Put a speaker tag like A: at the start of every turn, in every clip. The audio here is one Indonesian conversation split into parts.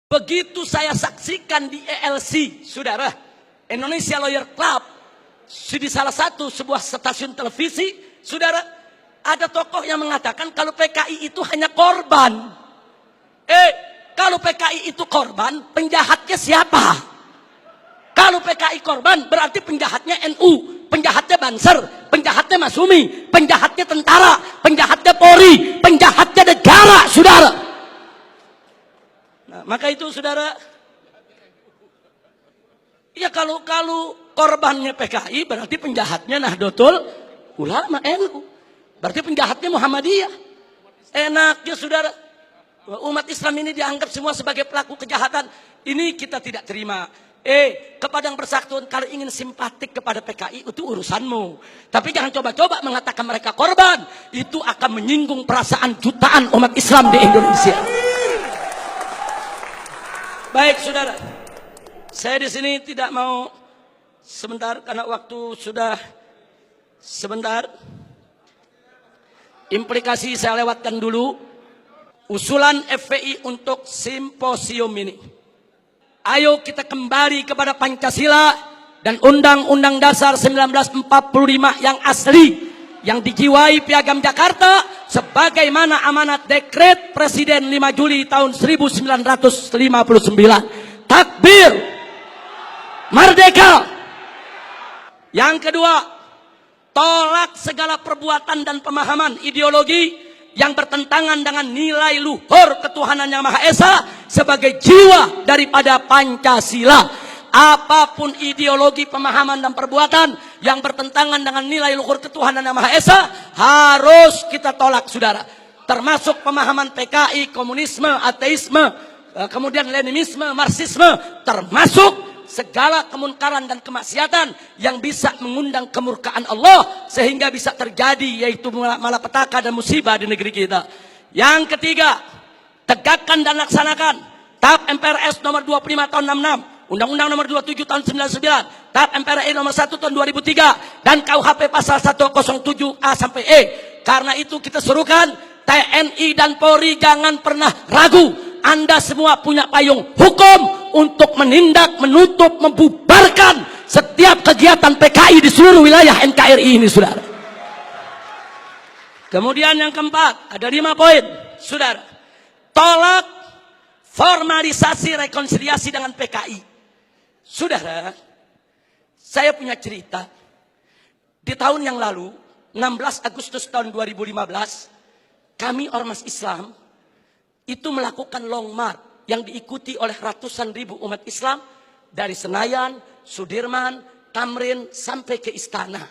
A: Begitu saya saksikan di ELC, saudara, Indonesia Lawyer Club, di salah satu sebuah stasiun televisi, saudara, ada tokoh yang mengatakan kalau PKI itu hanya korban. Kalau PKI itu korban, penjahatnya siapa? Kalau PKI korban, berarti penjahatnya NU, penjahatnya Banser, penjahatnya Masumi, penjahatnya tentara, penjahatnya Polri, penjahatnya negara, saudara. Nah, maka itu saudara, ya kalau korbannya PKI, berarti penjahatnya Nahdlatul Ulama NU, berarti penjahatnya Muhammadiyah. Enaknya saudara, umat Islam ini dianggap semua sebagai pelaku kejahatan. Ini kita tidak terima. Kepada yang bersangkutan, kalau ingin simpatik kepada PKI, itu urusanmu. Tapi jangan coba-coba mengatakan mereka korban. Itu akan menyinggung perasaan jutaan umat Islam di Indonesia. Baik saudara, saya di sini tidak mau sebentar karena waktu sudah sebentar. Implikasi saya lewatkan dulu. Usulan FPI untuk simposium ini. Ayo kita kembali kepada Pancasila dan Undang-Undang Dasar 1945 yang asli, yang dijiwai Piagam Jakarta sebagaimana amanat Dekret Presiden 5 Juli tahun 1959. Takbir, merdeka. Yang kedua, tolak segala perbuatan dan pemahaman ideologi yang bertentangan dengan nilai luhur ketuhanan yang Maha Esa sebagai jiwa daripada Pancasila. Apapun ideologi, pemahaman dan perbuatan yang bertentangan dengan nilai luhur ketuhanan yang Maha Esa harus kita tolak, saudara. Termasuk pemahaman PKI, komunisme, ateisme, kemudian Leninisme, Marxisme, termasuk segala kemungkaran dan kemaksiatan yang bisa mengundang kemurkaan Allah sehingga bisa terjadi, yaitu malapetaka dan musibah di negeri kita. Yang ketiga, tegakkan dan laksanakan TAP MPRS nomor 25 tahun 66, Undang-Undang nomor 27 tahun 99, TAP MPRI nomor 1 tahun 2003 dan KUHP pasal 107A sampai E. Karena itu kita serukan TNI dan Polri jangan pernah ragu. Anda semua punya payung hukum untuk menindak, menutup, membubarkan setiap kegiatan PKI di seluruh wilayah NKRI ini, saudara. Kemudian yang keempat, ada 5 poin, saudara. Tolak formalisasi rekonsiliasi dengan PKI. Saudara, saya punya cerita. Di tahun yang lalu, 16 Agustus tahun 2015, kami Ormas Islam itu melakukan long march yang diikuti oleh ratusan ribu umat Islam dari Senayan, Sudirman, Tamrin sampai ke Istana.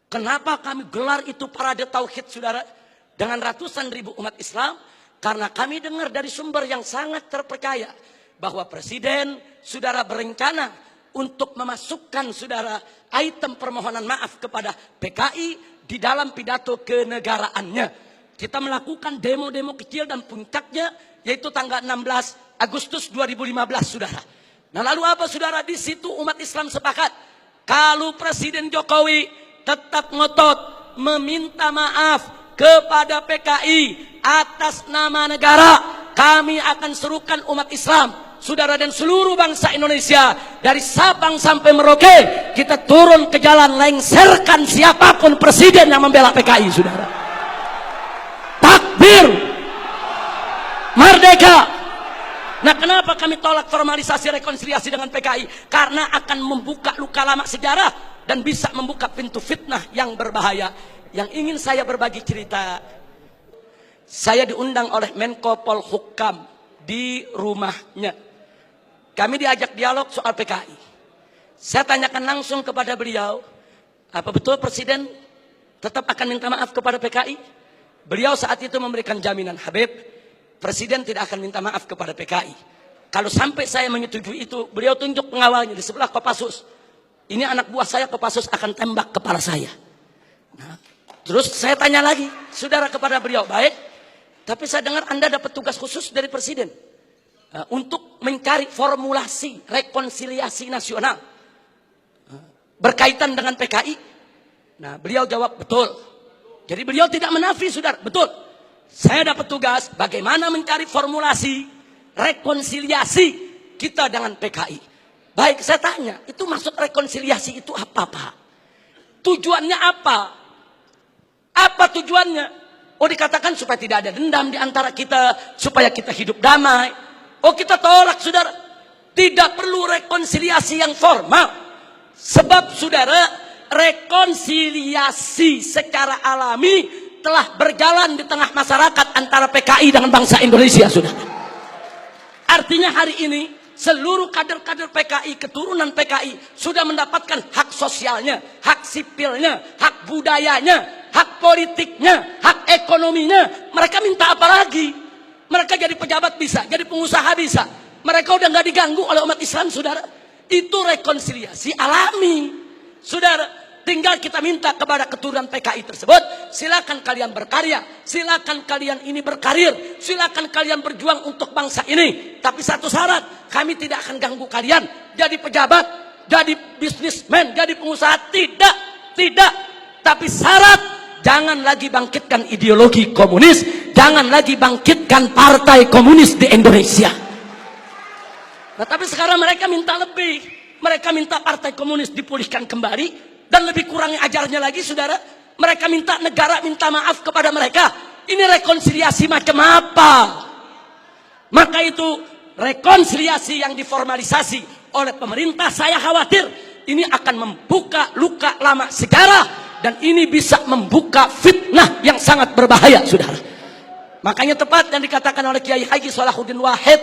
A: Kenapa kami gelar itu parade tauhid, saudara, dengan ratusan ribu umat Islam? Karena kami dengar dari sumber yang sangat terpercaya bahwa Presiden, saudara, berencana untuk memasukkan, saudara, item permohonan maaf kepada PKI di dalam pidato kenegaraannya. Kita melakukan demo-demo kecil dan puncaknya yaitu tanggal 16 Agustus 2015, saudara. Nah lalu apa, saudara? Di situ umat Islam sepakat kalau Presiden Jokowi tetap ngotot meminta maaf kepada PKI atas nama negara, kami akan serukan umat Islam, saudara, dan seluruh bangsa Indonesia dari Sabang sampai Merauke, kita turun ke jalan lengserkan siapapun presiden yang membela PKI, saudara. Takbir, merdeka. Nah, kenapa kami tolak formalisasi rekonsiliasi dengan PKI? Karena akan membuka luka lama sejarah dan bisa membuka pintu fitnah yang berbahaya. Yang ingin saya berbagi cerita, saya diundang oleh Menko Polhukam di rumahnya. Kami diajak dialog soal PKI. Saya tanyakan langsung kepada beliau, apa betul Presiden tetap akan minta maaf kepada PKI? Beliau saat itu memberikan jaminan, Habib, Presiden tidak akan minta maaf kepada PKI. Kalau sampai saya menyetujui itu, beliau tunjuk pengawalnya di sebelah Kopassus. Ini anak buah saya, Kopassus akan tembak kepala saya. Nah, terus saya tanya lagi, saudara, kepada beliau, baik, tapi saya dengar Anda dapat tugas khusus dari Presiden untuk mencari formulasi rekonsiliasi nasional berkaitan dengan PKI. Nah, beliau jawab, betul. Jadi beliau tidak menafi, saudara, betul. Saya dapat tugas bagaimana mencari formulasi rekonsiliasi kita dengan PKI. Baik, saya tanya, itu maksud rekonsiliasi itu apa, Pak? Tujuannya apa? Apa tujuannya? Oh, dikatakan supaya tidak ada dendam di antara kita, supaya kita hidup damai. Oh, kita tolak, saudara. Tidak perlu rekonsiliasi yang formal. Sebab, saudara, rekonsiliasi secara alami telah berjalan di tengah masyarakat antara PKI dengan bangsa Indonesia, saudara. Artinya hari ini seluruh kader-kader PKI, keturunan PKI sudah mendapatkan hak sosialnya, hak sipilnya, hak budayanya, hak politiknya, hak ekonominya. Mereka minta apa lagi? Mereka jadi pejabat bisa, jadi pengusaha bisa. Mereka udah nggak diganggu oleh umat Islam, saudara. Itu rekonsiliasi alami, saudara. Tinggal kita minta kepada keturunan PKI tersebut, silakan kalian berkarya, silakan kalian ini berkarir, silakan kalian berjuang untuk bangsa ini. Tapi satu syarat, kami tidak akan ganggu kalian jadi pejabat, jadi bisnismen, jadi pengusaha. Tidak. Tapi syarat, jangan lagi bangkitkan ideologi komunis, jangan lagi bangkitkan partai komunis di Indonesia. Nah, tapi sekarang mereka minta lebih. Mereka minta partai komunis dipulihkan kembali. Dan lebih kurangnya ajarnya lagi, saudara. Mereka minta negara minta maaf kepada mereka. Ini rekonsiliasi macam apa? Maka itu rekonsiliasi yang diformalisasi oleh pemerintah, saya khawatir ini akan membuka luka lama sejarah. Dan ini bisa membuka fitnah yang sangat berbahaya, saudara. Makanya tepat yang dikatakan oleh Kiai Haji Salahuddin Wahid,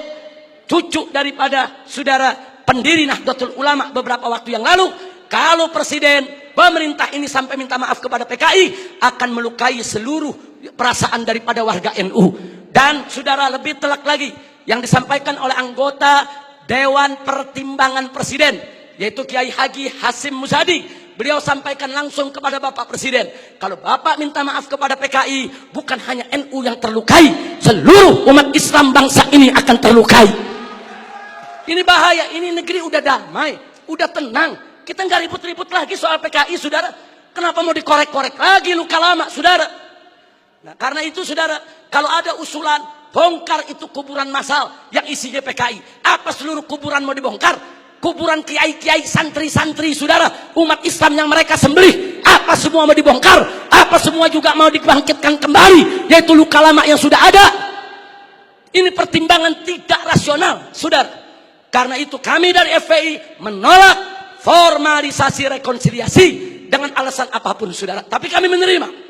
A: cucu daripada saudara pendiri Nahdlatul Ulama beberapa waktu yang lalu. Kalau presiden, pemerintah ini sampai minta maaf kepada PKI, akan melukai seluruh perasaan daripada warga NU. Dan saudara, lebih telak lagi yang disampaikan oleh anggota Dewan Pertimbangan Presiden, yaitu Kiai Haji Hasim Muzadi. Beliau sampaikan langsung kepada Bapak Presiden, kalau Bapak minta maaf kepada PKI, bukan hanya NU yang terlukai, seluruh umat Islam bangsa ini akan terlukai. Ini bahaya, ini negeri udah damai, udah tenang. Kita nggak ribut-ribut lagi soal PKI, saudara. Kenapa mau dikorek-korek lagi luka lama, saudara? Nah, karena itu, saudara, kalau ada usulan bongkar itu kuburan massal yang isinya PKI. Apa seluruh kuburan mau dibongkar? Kuburan kiai-kiai, santri-santri, saudara, umat Islam yang mereka sembelih, apa semua mau dibongkar? Apa semua juga mau dibangkitkan kembali? Yaitu luka lama yang sudah ada. Ini pertimbangan tidak rasional, saudara. Karena itu kami dari FPI menolak formalisasi rekonsiliasi dengan alasan apapun, saudara. Tapi kami menerima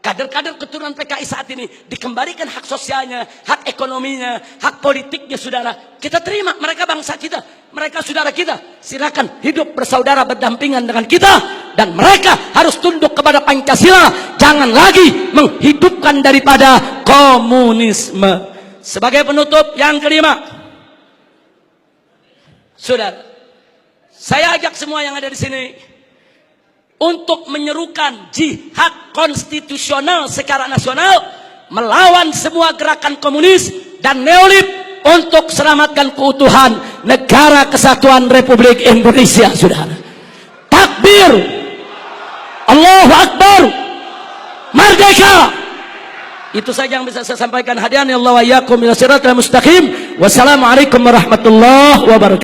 A: kader-kader keturunan PKI saat ini dikembalikan hak sosialnya, hak ekonominya, hak politiknya, saudara. Kita terima, mereka bangsa kita, mereka saudara kita. Silakan hidup bersaudara berdampingan dengan kita, dan mereka harus tunduk kepada Pancasila. Jangan lagi menghidupkan daripada komunisme. Sebagai penutup yang kelima, saudara, saya ajak semua yang ada di sini untuk menyerukan jihad konstitusional secara nasional melawan semua gerakan komunis dan neolib untuk selamatkan keutuhan negara kesatuan Republik Indonesia, saudara. Takbir, Allahu Akbar, merdeka. Itu saja yang bisa saya sampaikan. Hadirin Allah wa iyyakum ila siratal mustaqim. Wassalamualaikum warahmatullahi wabarakatuh.